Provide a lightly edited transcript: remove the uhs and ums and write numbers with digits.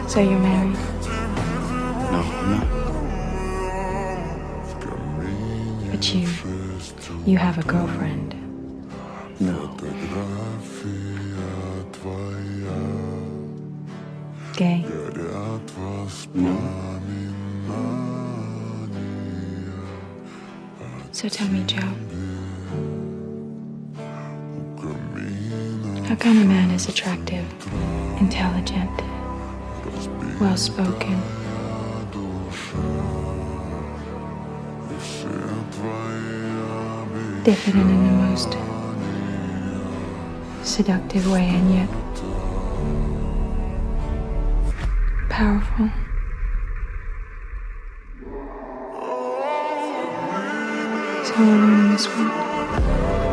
So you're married? No, I'm not. But you have a girlfriend. No. Gay? No. So tell me, Joe, what kind of man is attractive, intelligent, well-spoken, diffident in the most seductive way, and yet powerful? So alone in this world.